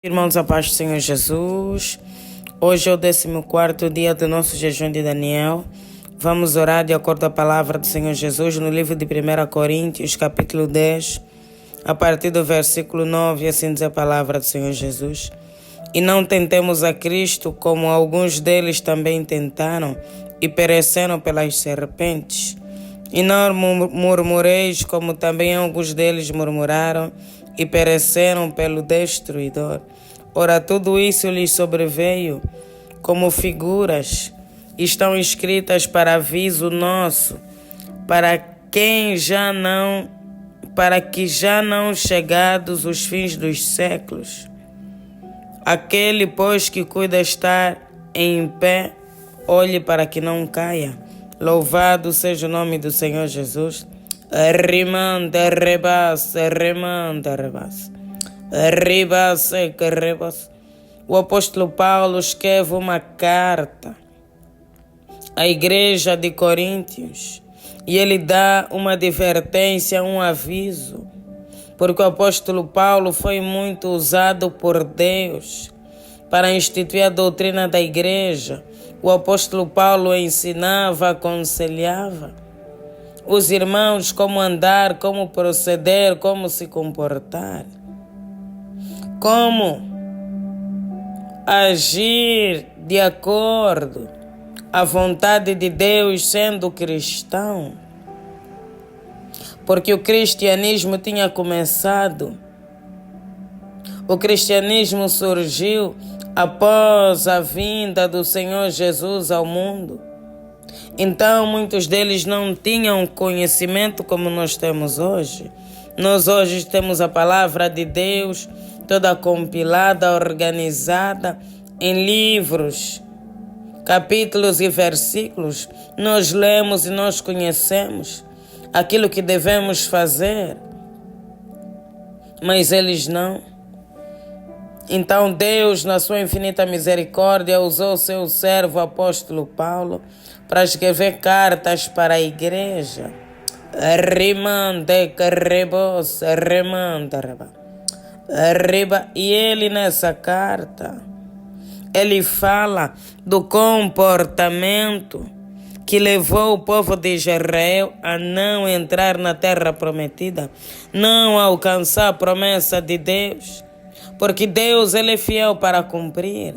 Irmãos, a paz do Senhor Jesus. Hoje é o 14º dia do nosso jejum de Daniel. Vamos orar de acordo com a palavra do Senhor Jesus no livro de 1 Coríntios, capítulo 10, a partir do versículo 9, assim diz a palavra do Senhor Jesus. E não tentemos a Cristo como alguns deles também tentaram e pereceram pelas serpentes. E não murmureis como também alguns deles murmuraram e pereceram pelo destruidor. Ora, tudo isso lhes sobreveio como figuras, estão escritas para aviso nosso, para que já não chegados os fins dos séculos. Aquele, pois, que cuida estar em pé, olhe para que não caia. Louvado seja o nome do Senhor Jesus. Rimanda rebas, remanda rebas. Rebas, rebas. O apóstolo Paulo escreve uma carta à igreja de Coríntios e ele dá uma advertência, um aviso, porque o apóstolo Paulo foi muito usado por Deus para instituir a doutrina da igreja. O apóstolo Paulo ensinava, aconselhava os irmãos como andar, como proceder, como se comportar, como agir de acordo à vontade de Deus sendo cristão. Porque o cristianismo tinha começado, o cristianismo surgiu após a vinda do Senhor Jesus ao mundo. Então, muitos deles não tinham conhecimento como nós temos hoje. Nós hoje temos a palavra de Deus toda compilada, organizada em livros, capítulos e versículos. Nós lemos e nós conhecemos aquilo que devemos fazer, mas eles não. Então Deus, na sua infinita misericórdia, usou seu servo apóstolo Paulo para escrever cartas para a igreja. E ele nessa carta, ele fala do comportamento que levou o povo de Israel a não entrar na terra prometida, não alcançar a promessa de Deus. Porque Deus, ele é fiel para cumprir.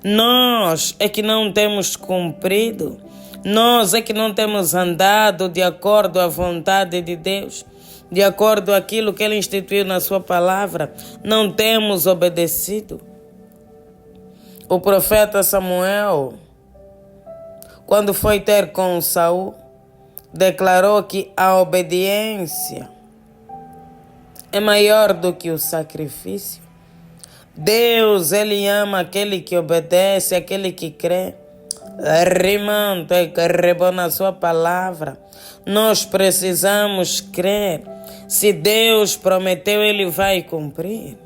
Nós é que não temos cumprido. Nós é que não temos andado de acordo à vontade de Deus, de acordo àquilo que ele instituiu na sua palavra. Não temos obedecido. O profeta Samuel, quando foi ter com Saul, declarou que a obediência é maior do que o sacrifício. Deus, ele ama aquele que obedece, aquele que crê. Rimando e carregou na sua palavra. Nós precisamos crer. Se Deus prometeu, ele vai cumprir.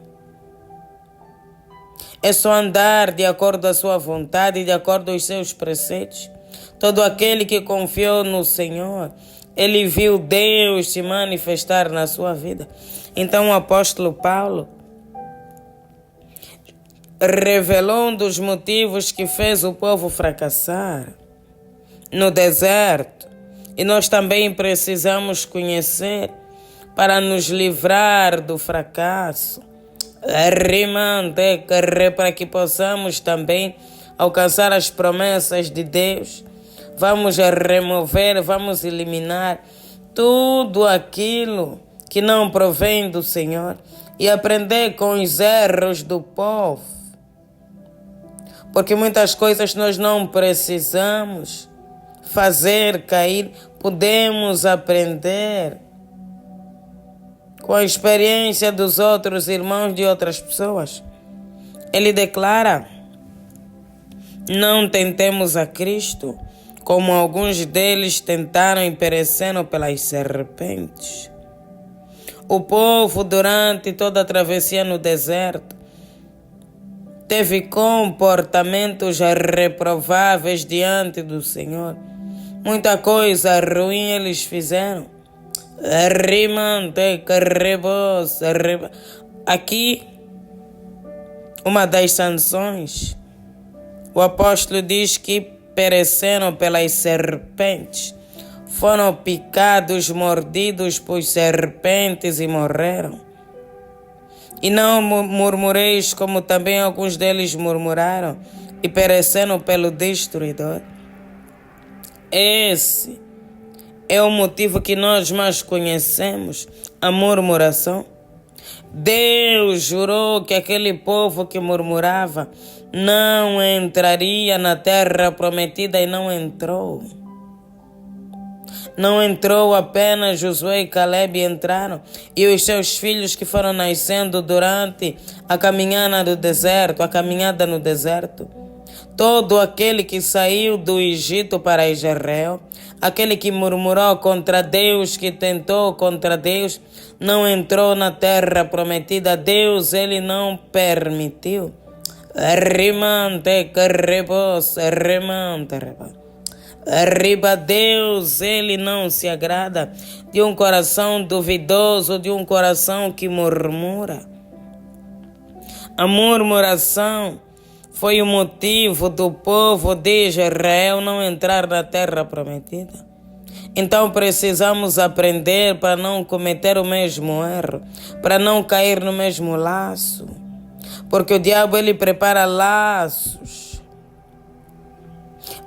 É só andar de acordo à sua vontade, de acordo aos seus preceitos. Todo aquele que confiou no Senhor, ele viu Deus se manifestar na sua vida. Então o apóstolo Paulo revelou um dos motivos que fez o povo fracassar no deserto. E nós também precisamos conhecer para nos livrar do fracasso. Para que possamos também alcançar as promessas de Deus. Vamos remover, vamos eliminar tudo aquilo que não provém do Senhor e aprender com os erros do povo. Porque muitas coisas nós não precisamos fazer cair, podemos aprender com a experiência dos outros irmãos, de outras pessoas. Ele declara: não tentemos a Cristo como alguns deles tentaram e pereceram pelas serpentes. O povo, durante toda a travessia no deserto, teve comportamentos reprováveis diante do Senhor. Muita coisa ruim eles fizeram. Aqui uma das sanções. O apóstolo diz que pereceram pelas serpentes, foram picados, mordidos por serpentes e morreram. E não murmureis como também alguns deles murmuraram e pereceram pelo destruidor. Esse é o motivo que nós mais conhecemos, a murmuração. Deus jurou que aquele povo que murmurava não entraria na terra prometida e não entrou. Não entrou, apenas Josué e Caleb entraram, e os seus filhos que foram nascendo durante a caminhada no deserto. Todo aquele que saiu do Egito para Israel, aquele que murmurou contra Deus, que tentou contra Deus, não entrou na terra prometida. Deus, ele não permitiu. Arriba, Deus, ele não se agrada de um coração duvidoso, de um coração que murmura. A murmuração foi o motivo do povo de Israel não entrar na terra prometida. Então precisamos aprender para não cometer o mesmo erro, para não cair no mesmo laço. Porque o diabo, ele prepara laços.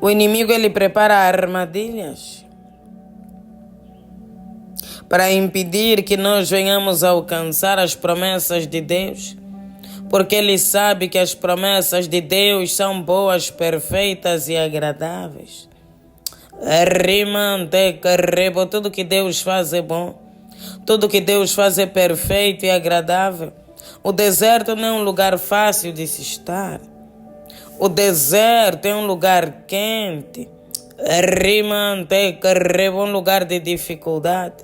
O inimigo, ele prepara armadilhas para impedir que nós venhamos a alcançar as promessas de Deus. Porque ele sabe que as promessas de Deus são boas, perfeitas e agradáveis. Tudo que Deus faz é bom. Tudo que Deus faz é perfeito e agradável. O deserto não é um lugar fácil de se estar. O deserto é um lugar quente. Um lugar de dificuldade.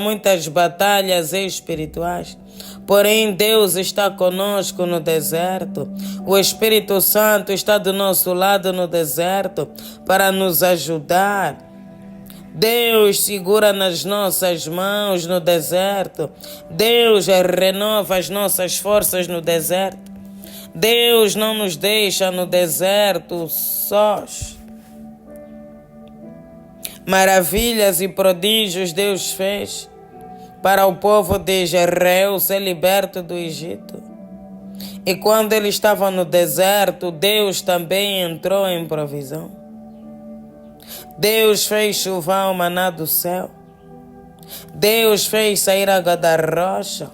Muitas batalhas espirituais. Porém, Deus está conosco no deserto. O Espírito Santo está do nosso lado no deserto para nos ajudar. Deus segura nas nossas mãos no deserto. Deus renova as nossas forças no deserto. Deus não nos deixa no deserto sós. Maravilhas e prodígios Deus fez para o povo de Israel ser liberto do Egito. E quando eles estavam no deserto, Deus também entrou em provisão. Deus fez chover o maná do céu. Deus fez sair água da rocha.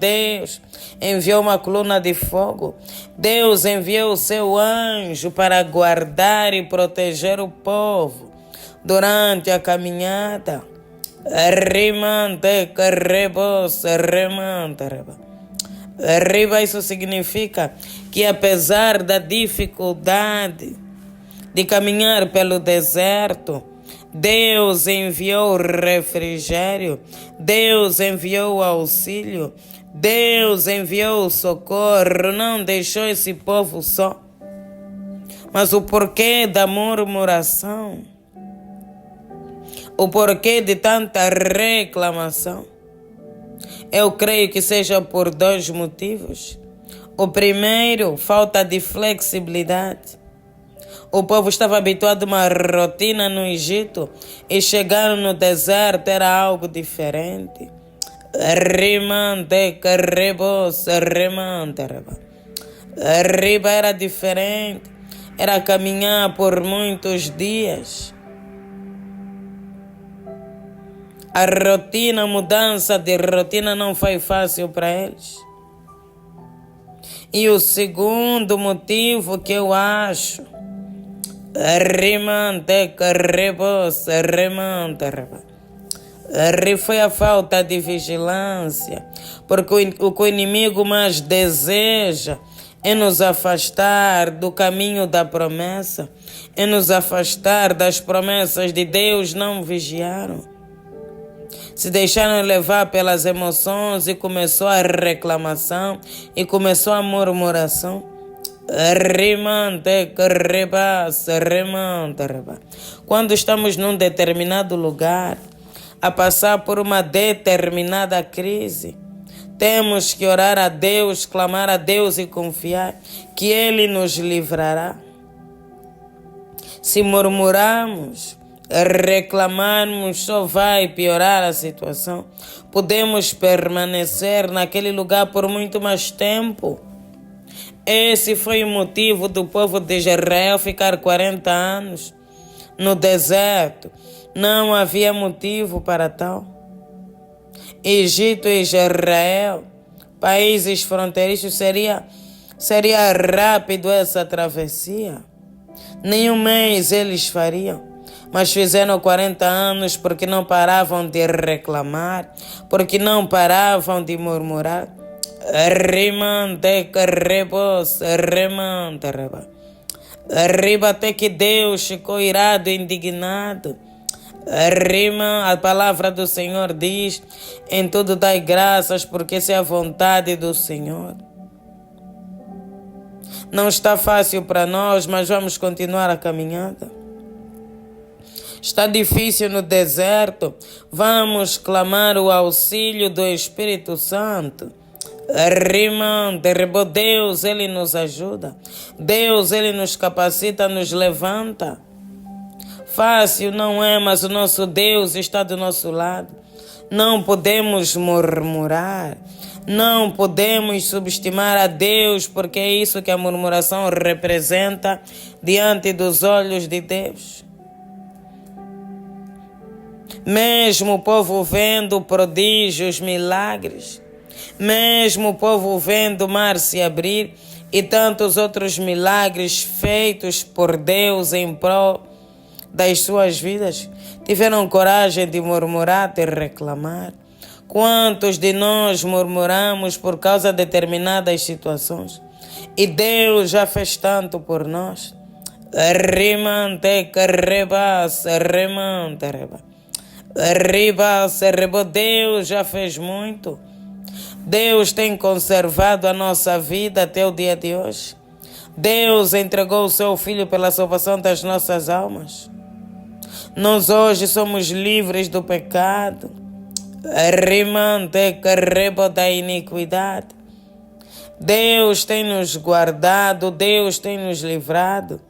Deus enviou uma coluna de fogo. Deus enviou o seu anjo para guardar e proteger o povo durante a caminhada. Isso significa que apesar da dificuldade de caminhar pelo deserto, Deus enviou refrigério, Deus enviou auxílio, Deus enviou socorro, não deixou esse povo só. Mas o porquê da murmuração? O porquê de tanta reclamação? Eu creio que seja por dois motivos. O primeiro, falta de flexibilidade. O povo estava habituado a uma rotina no Egito e chegaram no deserto era algo diferente. Era diferente. Era caminhar por muitos dias. A rotina, a mudança de rotina não foi fácil para eles. E o segundo motivo que eu acho, foi a falta de vigilância, porque o que o inimigo mais deseja é nos afastar do caminho da promessa, é nos afastar das promessas de Deus. Não vigiaram. Se deixaram levar pelas emoções e começou a reclamação e começou a murmuração. Quando estamos num determinado lugar, a passar por uma determinada crise, Temos que orar a Deus, clamar a Deus e confiar que Ele nos livrará. Se murmurarmos, reclamarmos, só vai piorar a situação. Podemos permanecer naquele lugar por muito mais tempo. Esse foi o motivo do povo de Israel ficar 40 anos no deserto. Não havia motivo para tal. Egito e Israel, países fronteiriços, seria rápido essa travessia. Nem um mês eles fariam. Mas fizeram 40 anos porque não paravam de reclamar, porque não paravam de murmurar. Arriba até que Deus ficou irado e indignado. A palavra do Senhor diz: em tudo dai graças, porque essa é a vontade do Senhor. Não está fácil para nós, mas vamos continuar a caminhada. Está difícil no deserto, vamos clamar o auxílio do Espírito Santo. Deus, Ele nos ajuda. Deus, Ele nos capacita, nos levanta. Fácil não é, mas o nosso Deus está do nosso lado. Não podemos murmurar. Não podemos subestimar a Deus, porque é isso que a murmuração representa diante dos olhos de Deus. Mesmo o povo vendo prodígios, milagres, mesmo o povo vendo o mar se abrir e tantos outros milagres feitos por Deus em prol das suas vidas, tiveram coragem de murmurar, de reclamar. Quantos de nós murmuramos por causa de determinadas situações? E Deus já fez tanto por nós. Deus já fez muito. Deus tem conservado a nossa vida até o dia de hoje. Deus entregou o seu Filho pela salvação das nossas almas. Nós hoje somos livres do pecado. Da iniquidade. Deus tem nos guardado, Deus tem nos livrado.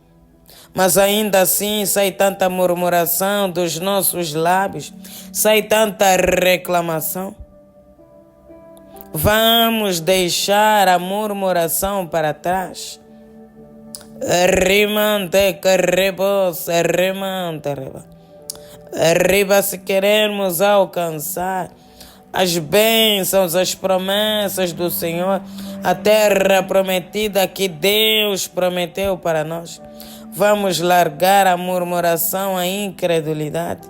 Mas ainda assim sai tanta murmuração dos nossos lábios, sai tanta reclamação. Vamos deixar a murmuração para trás. Arriba, se queremos alcançar as bênçãos, as promessas do Senhor, a terra prometida que Deus prometeu para nós. Vamos largar a murmuração, a incredulidade.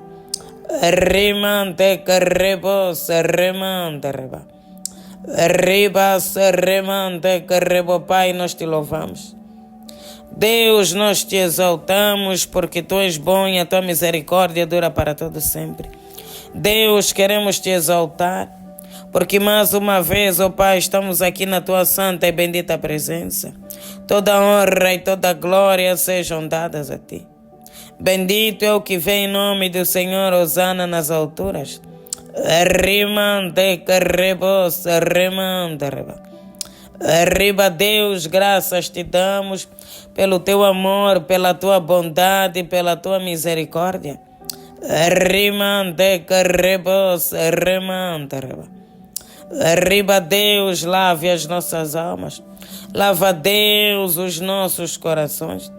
Pai, nós te louvamos. Deus, nós te exaltamos porque tu és bom e a tua misericórdia dura para todo sempre. Deus, queremos te exaltar porque mais uma vez, ó Pai, estamos aqui na tua santa e bendita presença. Toda honra e toda glória sejam dadas a ti. Bendito é o que vem em nome do Senhor, hosana nas alturas. Arriba, Deus, graças te damos pelo teu amor, pela tua bondade, pela tua misericórdia. Arriba, Deus, lave as nossas almas. Lava, Deus, os nossos corações.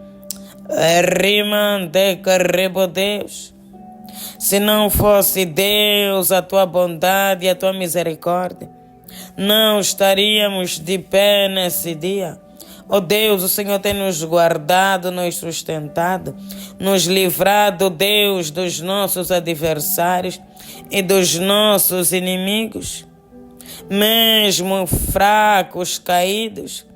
Deus. Se não fosse Deus, a tua bondade e a tua misericórdia, não estaríamos de pé nesse dia. Ó Deus, o Senhor tem nos guardado, nos sustentado, nos livrado, Deus, dos nossos adversários e dos nossos inimigos. Mesmo fracos, caídos,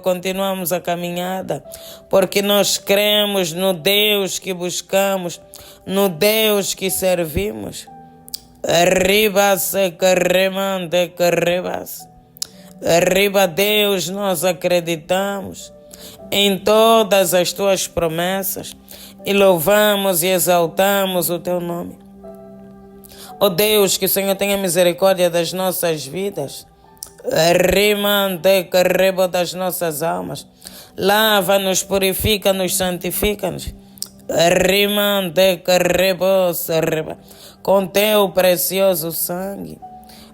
continuamos a caminhada, porque nós cremos no Deus que buscamos, no Deus que servimos. Arriba, Deus, nós acreditamos em todas as tuas promessas e louvamos e exaltamos o teu nome. Ó Deus, que o Senhor tenha misericórdia das nossas vidas. Rimante carrebo das nossas almas. Lava-nos, purifica-nos, santifica-nos. Rimante carrebo serreba. Com teu precioso sangue.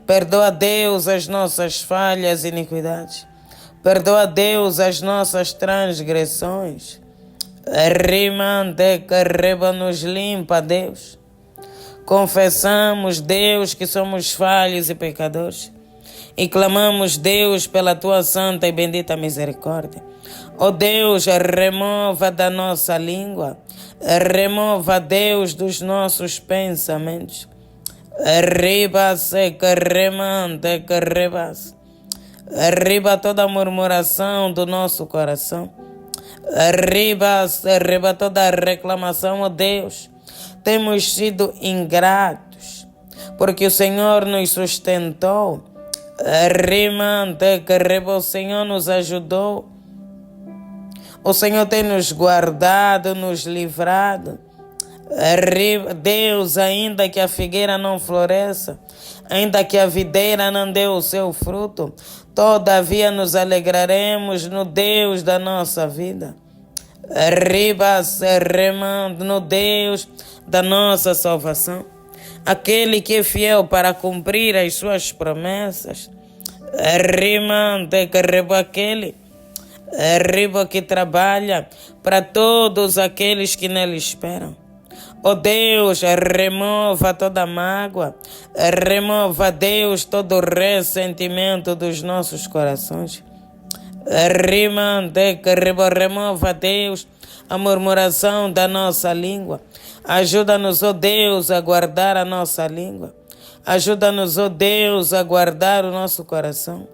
Perdoa, Deus, as nossas falhas e iniquidades. Perdoa, Deus, as nossas transgressões. Rimante carrebo, nos limpa, Deus. Confessamos, Deus, que somos falhos e pecadores. E clamamos, Deus, pela tua santa e bendita misericórdia. Ó Deus, remova da nossa língua, remova, Deus, dos nossos pensamentos. Arriba seca, remante, carrebas. Arriba toda murmuração do nosso coração. Arriba toda reclamação, ó Deus. Temos sido ingratos, porque o Senhor nos sustentou. Rimante, carrebo, o Senhor nos ajudou. O Senhor tem nos guardado, nos livrado. Deus, ainda que a figueira não floresça, ainda que a videira não dê o seu fruto, todavia nos alegraremos no Deus da nossa vida. No Deus da nossa salvação. Aquele que é fiel para cumprir as suas promessas. Rimante, carrebo, aquele que trabalha para todos aqueles que nele esperam. Ó Deus, remova toda mágoa, remova, Deus, todo o ressentimento dos nossos corações. Rimante, carrebo, remova, Deus, a murmuração da nossa língua. Ajuda-nos, ó Deus, a guardar a nossa língua. Ajuda-nos, ó Deus, a guardar o nosso coração.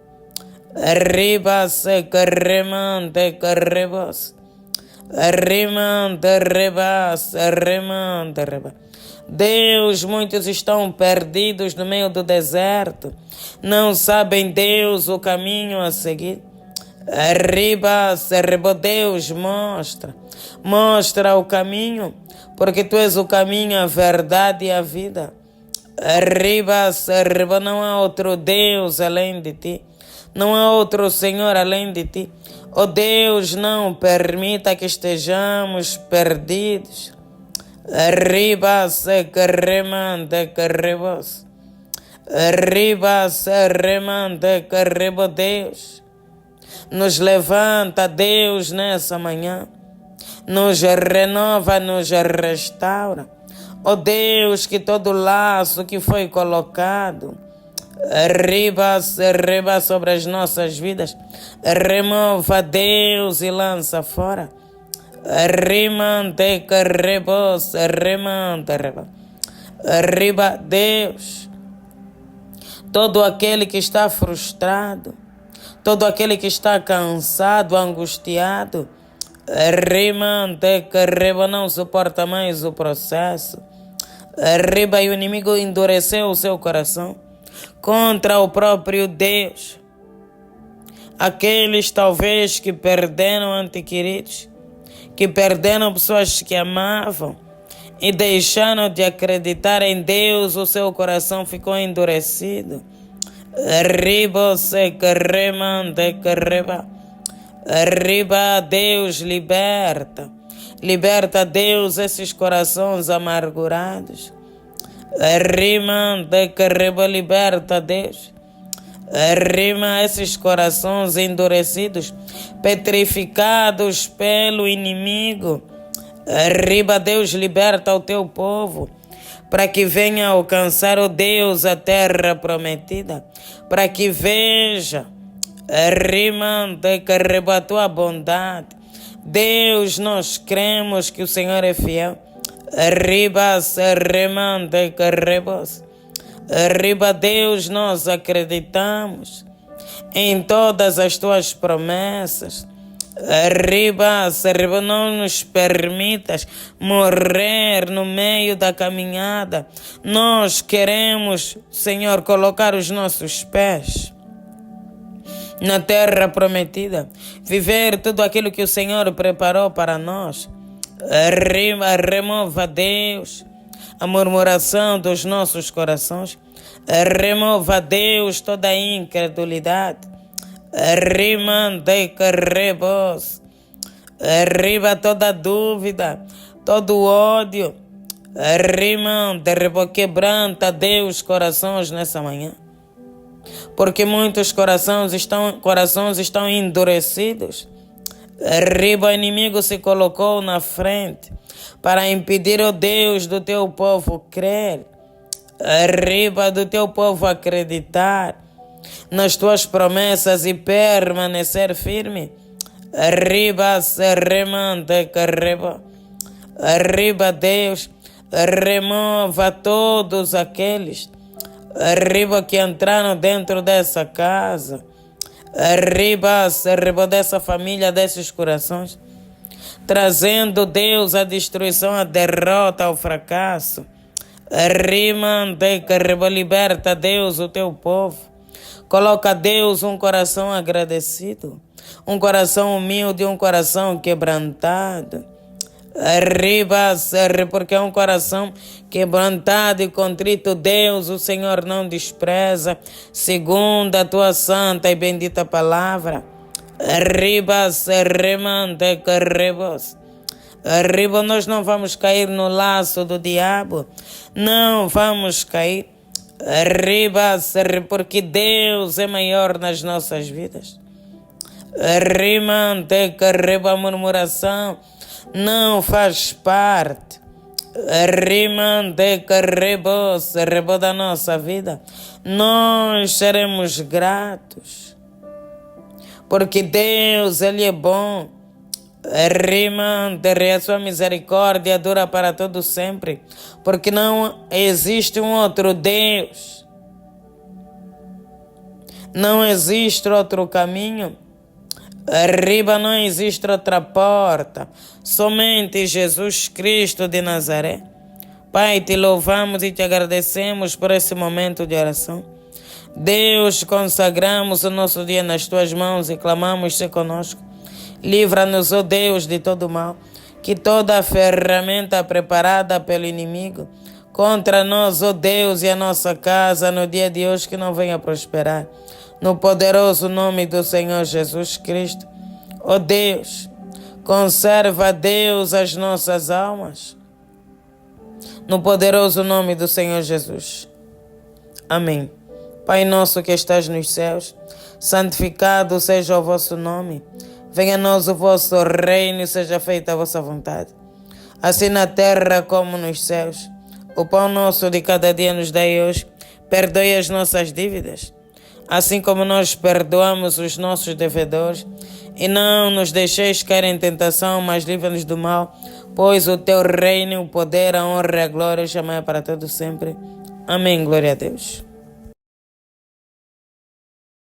Arriba seca, remante, carrebos. Remante, rebas, remante, rebas. Deus, muitos estão perdidos no meio do deserto. Não sabem, Deus, o caminho a seguir. Arriba, Deus, mostra o caminho, porque Tu és o caminho, a verdade e a vida. Arriba, não há outro Deus além de Ti, não há outro Senhor além de Ti. Ó Deus, não permita que estejamos perdidos. Arriba, remante, carrebos. Arriba, remante, carrebo, Deus. Nos levanta, Deus, nessa manhã. Nos renova, nos restaura. Ó Deus, que todo laço que foi colocado, arriba sobre as nossas vidas, remova, Deus, e lança fora. Rimante, carrebos, remante, arriba, Deus. Todo aquele que está frustrado, todo aquele que está cansado, angustiado, rimante, carreba, não suporta mais o processo. Arriba, e o inimigo endureceu o seu coração contra o próprio Deus. Aqueles talvez que perderam entes queridos, que perderam pessoas que amavam e deixaram de acreditar em Deus, o seu coração ficou endurecido. Arriba, seca, remante, carreba. Arriba, Deus, liberta. Liberta, Deus, esses corações amargurados. Rimante, carreba, liberta, Deus. Rima esses corações endurecidos, petrificados pelo inimigo. Arriba, Deus, liberta o teu povo, para que venha alcançar, ó Deus, a terra prometida, para que veja, rimante, carreba, a tua bondade. Deus, nós cremos que o Senhor é fiel. Arriba, remante, carrebos. Arriba, Deus, nós acreditamos em todas as tuas promessas. Arriba, não nos permitas morrer no meio da caminhada. Nós queremos, Senhor, colocar os nossos pés na terra prometida, viver tudo aquilo que o Senhor preparou para nós. Arriba, remova, Deus, a murmuração dos nossos corações. Remova, Deus, toda a incredulidade. Rimande carrebos. Arriba toda dúvida, todo ódio. Rimande, quebranta, Deus, corações nessa manhã. Porque muitos corações estão endurecidos. O inimigo se colocou na frente para impedir, ó Deus, do teu povo crer. Do teu povo acreditar nas tuas promessas e permanecer firme. Deus, remova todos aqueles que entraram dentro dessa casa, dessa família, desses corações, trazendo, Deus, a destruição, a derrota, o fracasso. Liberta, Deus, o teu povo. Coloca, Deus, um coração agradecido, um coração humilde, um coração quebrantado. Porque é um coração quebrantado e contrito, Deus, o Senhor não despreza, segundo a tua santa e bendita palavra. Nós não vamos cair no laço do diabo, não vamos cair. Porque Deus é maior nas nossas vidas. A murmuração não faz parte. Da nossa vida. Nós seremos gratos, porque Deus, Ele é bom. A sua misericórdia dura para todo sempre, porque não existe um outro Deus, não existe outro caminho. Não existe outra porta, somente Jesus Cristo de Nazaré. Pai, te louvamos e te agradecemos por esse momento de oração. Deus, consagramos o nosso dia nas tuas mãos e clamamos, se conosco. Livra-nos, ó Deus, de todo mal, que toda a ferramenta preparada pelo inimigo contra nós, ó Deus, e a nossa casa no dia de hoje, que não venha prosperar. No poderoso nome do Senhor Jesus Cristo. Ó Deus, conserva, Deus, as nossas almas. No poderoso nome do Senhor Jesus. Amém. Pai nosso que estás nos céus, santificado seja o vosso nome. Venha a nós o vosso reino e seja feita a vossa vontade, assim na terra como nos céus. O pão nosso de cada dia nos dai hoje. Perdoe as nossas dívidas, assim como nós perdoamos os nossos devedores. E não nos deixeis cair em tentação, mas livra-nos do mal, pois o teu reino, o poder, a honra e a glória chamai para todo sempre. Amém. Glória a Deus.